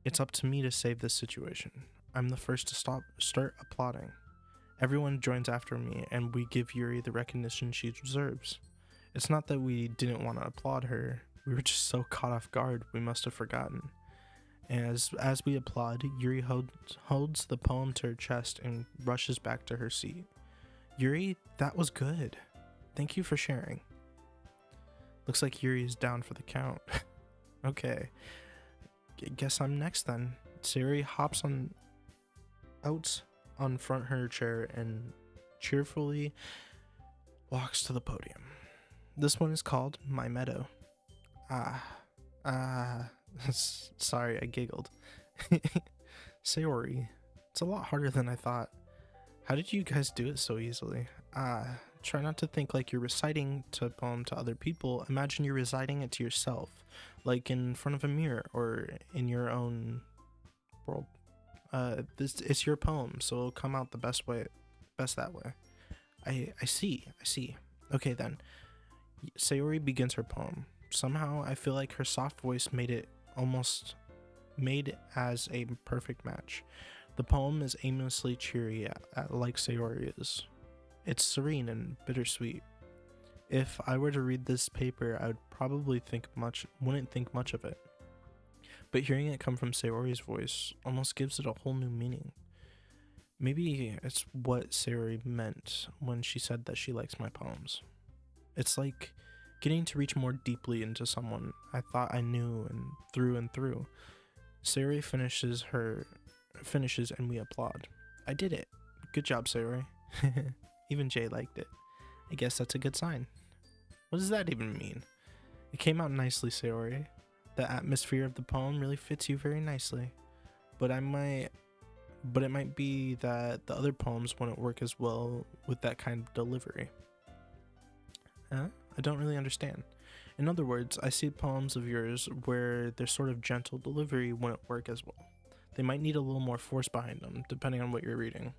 It's up to me to save this situation. I'm the first to start applauding. Everyone joins after me, and we give Yuri the recognition she deserves. It's not that we didn't want to applaud her. We were just so caught off guard, we must have forgotten. As we applaud, Yuri holds the poem to her chest and rushes back to her seat. Yuri, that was good. Thank you for sharing. Looks like Yuri is down for the count. Okay. Guess I'm next then. Sayori hops out on front her chair and cheerfully walks to the podium. This one is called My Meadow. Sorry, I giggled. Sayori, it's a lot harder than I thought. How did you guys do it so easily? Try not to think like you're reciting a poem to other people. Imagine you're reciting it to yourself, like in front of a mirror or in your own world. It's your poem, so it'll come out the best that way. I see. Okay then. Sayori begins her poem. Somehow I feel like her soft voice made as a perfect match. The poem is aimlessly cheery, like Sayori is. It's serene and bittersweet. If I were to read this paper, I would probably wouldn't think much of it. But hearing it come from Sayori's voice almost gives it a whole new meaning. Maybe it's what Sayori meant when she said that she likes my poems. It's like getting to reach more deeply into someone I thought I knew and through. Sayori finishes and we applaud. I did it. Good job, Sayori. Even Jay liked it. I guess that's a good sign. What does that even mean? It came out nicely, Sayori. The atmosphere of the poem really fits you very nicely. But it might be that the other poems wouldn't work as well with that kind of delivery. Huh? I don't really understand. In other words, I see poems of yours where their sort of gentle delivery wouldn't work as well. They might need a little more force behind them, depending on what you're reading.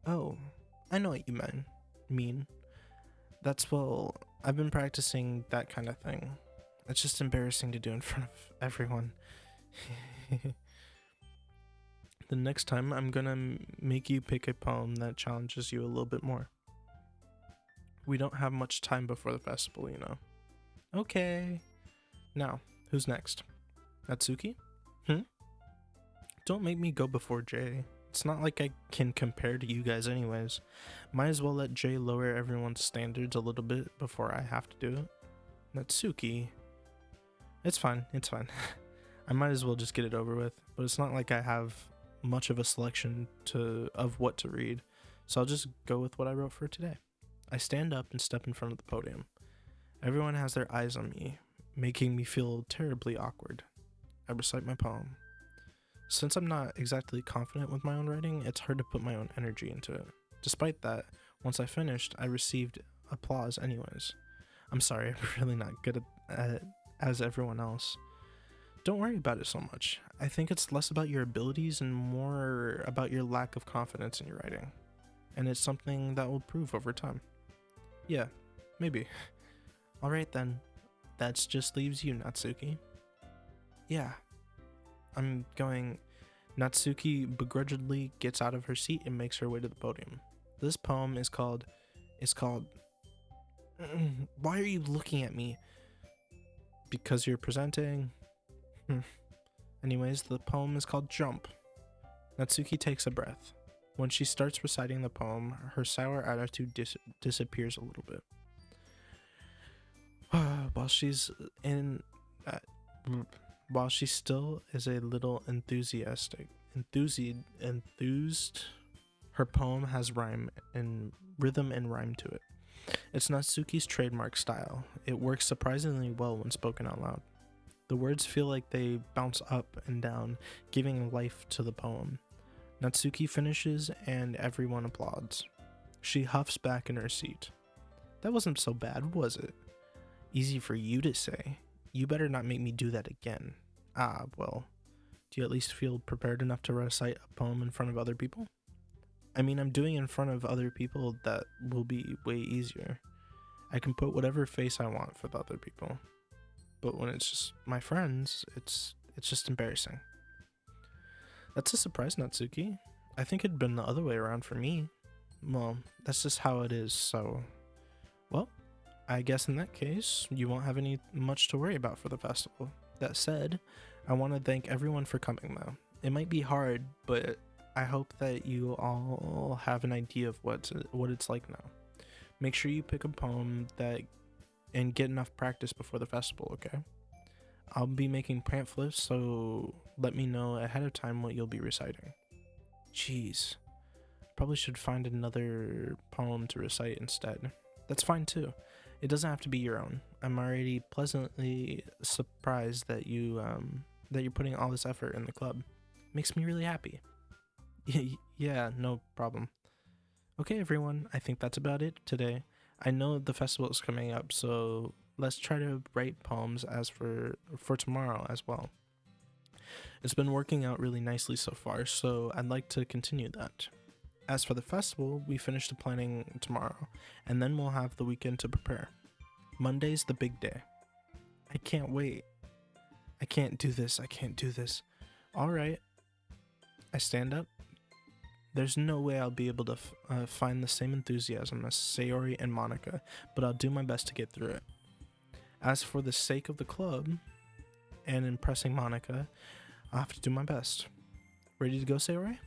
Oh, I know what you mean. I've been practicing that kind of thing. It's just embarrassing to do in front of everyone. The next time, I'm gonna make you pick a poem that challenges you a little bit more. We don't have much time before the festival, you know. Okay. Now, who's next? Natsuki? Don't make me go before Jay. It's not like I can compare to you guys anyways. Might as well let Jay lower everyone's standards a little bit before I have to do it. Natsuki. It's fine. I might as well just get it over with, but it's not like I have much of a selection of what to read, so I'll just go with what I wrote for today. I stand up and step in front of the podium. Everyone has their eyes on me, making me feel terribly awkward. I recite my poem. Since I'm not exactly confident with my own writing, it's hard to put my own energy into it. Despite that, once I finished, I received applause anyways. I'm sorry, I'm really not good at it as everyone else. Don't worry about it so much. I think it's less about your abilities and more about your lack of confidence in your writing. And it's something that will prove over time. Yeah, maybe. Alright then, that just leaves you, Natsuki. Yeah. I'm going. Natsuki begrudgingly gets out of her seat and makes her way to the podium. This poem is called. Why are you looking at me? Because you're presenting. Anyways, the poem is called Jump. Natsuki takes a breath. When she starts reciting the poem, her sour attitude disappears a little bit. While she still is a little enthused, her poem has rhythm and rhyme to it. It's Natsuki's trademark style. It works surprisingly well when spoken out loud. The words feel like they bounce up and down, giving life to the poem. Natsuki finishes and everyone applauds. She huffs back in her seat. That wasn't so bad, was it? Easy for you to say. You better not make me do that again. Well, do you at least feel prepared enough to recite a poem in front of other people? I mean, I'm doing it in front of other people that will be way easier. I can put whatever face I want for the other people. But when it's just my friends, it's just embarrassing. That's a surprise, Natsuki. I think it'd been the other way around for me. Well, that's just how it is, so... Well, I guess in that case, you won't have any much to worry about for the festival. That said, I want to thank everyone for coming though. It might be hard, but I hope that you all have an idea of what it's like now. Make sure you pick a poem that and get enough practice before the festival, okay? I'll be making pamphlets, so let me know ahead of time what you'll be reciting. Jeez. Probably should find another poem to recite instead. That's fine too. It doesn't have to be your own. I'm already pleasantly surprised that you're putting all this effort in the club. Makes me really happy. Yeah, no problem. Okay, everyone, I think that's about it today. I know the festival is coming up, so let's try to write poems as for tomorrow as well. It's been working out really nicely so far, so I'd like to continue that. As for the festival, we finish the planning tomorrow, and then we'll have the weekend to prepare. Monday's the big day. I can't wait. I can't do this. Alright. I stand up. There's no way I'll be able to find the same enthusiasm as Sayori and Monica, but I'll do my best to get through it. As for the sake of the club and impressing Monica, I'll have to do my best. Ready to go, Sayori?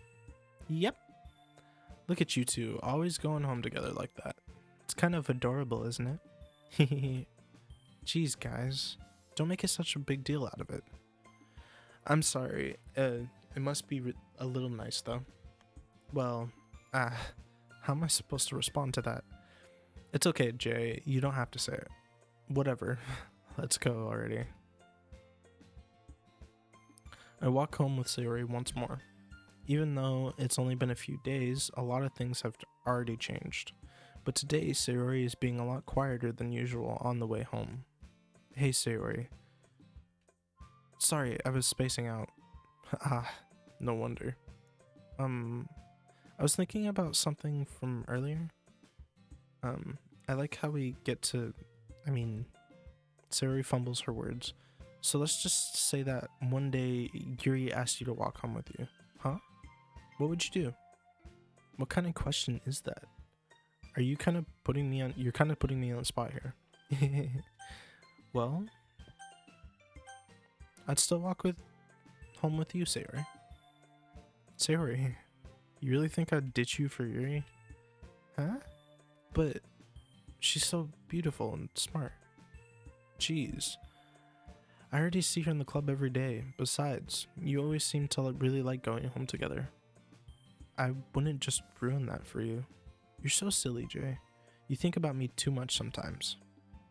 Yep. Look at you two, always going home together like that. It's kind of adorable, isn't it? Jeez, guys. Don't make it such a big deal out of it. I'm sorry. It must be a little nice, though. Well, how am I supposed to respond to that? It's okay, Jay. You don't have to say it. Whatever. Let's go already. I walk home with Sayori once more. Even though it's only been a few days, a lot of things have already changed. But today, Sayori is being a lot quieter than usual on the way home. Hey, Sayori. Sorry, I was spacing out. No wonder. I was thinking about something from earlier. I like how we get to... Sayori fumbles her words. So let's just say that one day Yuri asked you to walk home with you. Huh? What would you do? What kind of question is that? Are you kind of putting me on... You're kind of putting me on the spot here. Well... I'd still walk home with you, Sayori. Sayori, you really think I'd ditch you for Yuri? Huh? But she's so beautiful and smart. Jeez. I already see her in the club every day. Besides, you always seem to really like going home together. I wouldn't just ruin that for you. You're so silly, Jay. You think about me too much sometimes.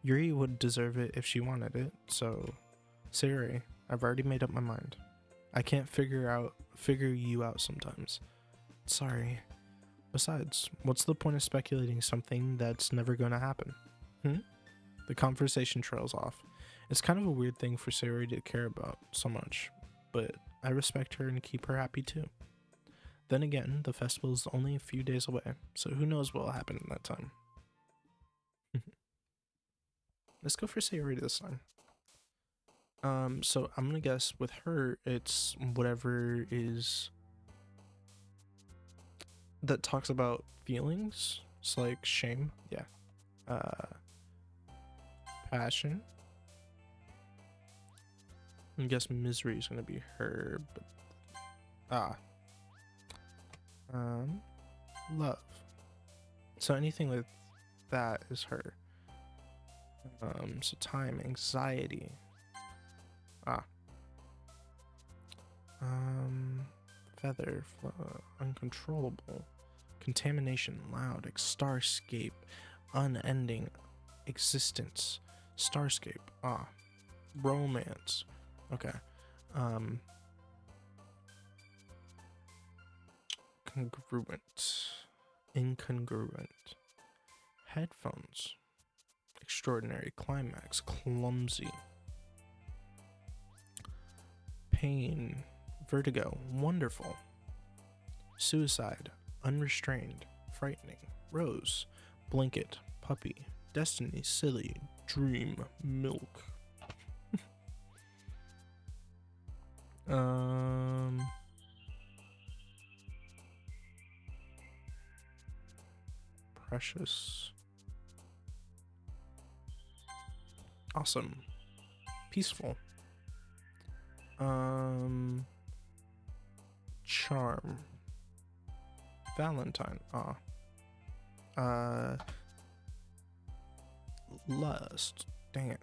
Yuri would deserve it if she wanted it, so... Sayori, I've already made up my mind. I can't figure you out sometimes. Sorry. Besides, what's the point of speculating something that's never gonna happen? The conversation trails off. It's kind of a weird thing for Sayori to care about so much, but I respect her and keep her happy too. Then again, the festival is only a few days away, so who knows what will happen in that time. Let's go for Sayori this time. So I'm gonna guess with her, it's whatever is that talks about feelings. It's like shame, yeah. Passion. I guess misery is gonna be her, but love. So anything with that is her. So time, anxiety. Feather, uncontrollable, contamination, loud, starscape, unending, existence, starscape, romance, okay, congruent, incongruent, headphones, extraordinary, climax, clumsy, pain, vertigo, wonderful, suicide, unrestrained, frightening, rose, blanket, puppy, destiny, silly, dream, milk. Precious, Awesome. Peaceful. Charm. Valentine. Lust. Dang it.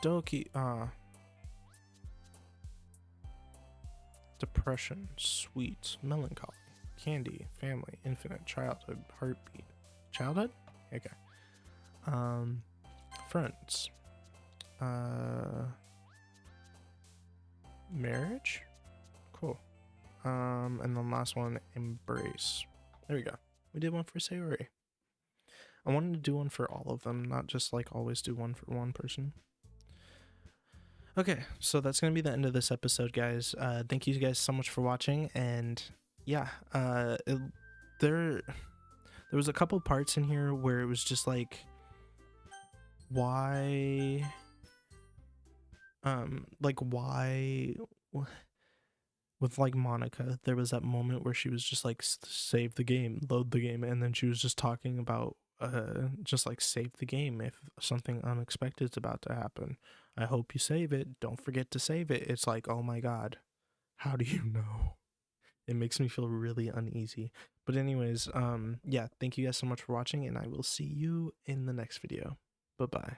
Doki. Depression. Sweet. Melancholy. Candy. Family. Infinite. Childhood. Heartbeat. Childhood? Okay. Friends. Marriage? Cool. And then last one, embrace. There we go. We did one for Sayori. I wanted to do one for all of them, not just like always do one for one person. Okay, so that's gonna be the end of this episode, guys. Thank you guys so much for watching, and yeah, there was a couple parts in here where it was just like, why with like Monica, there was that moment where she was just like, save the game, load the game, and then she was just talking about just like, save the game if something unexpected is about to happen. I hope you save it, don't forget to save it. It's like, oh my god, how do you know? It makes me feel really uneasy. But anyways, yeah, thank you guys so much for watching, and I will see you in the next video. Bye bye.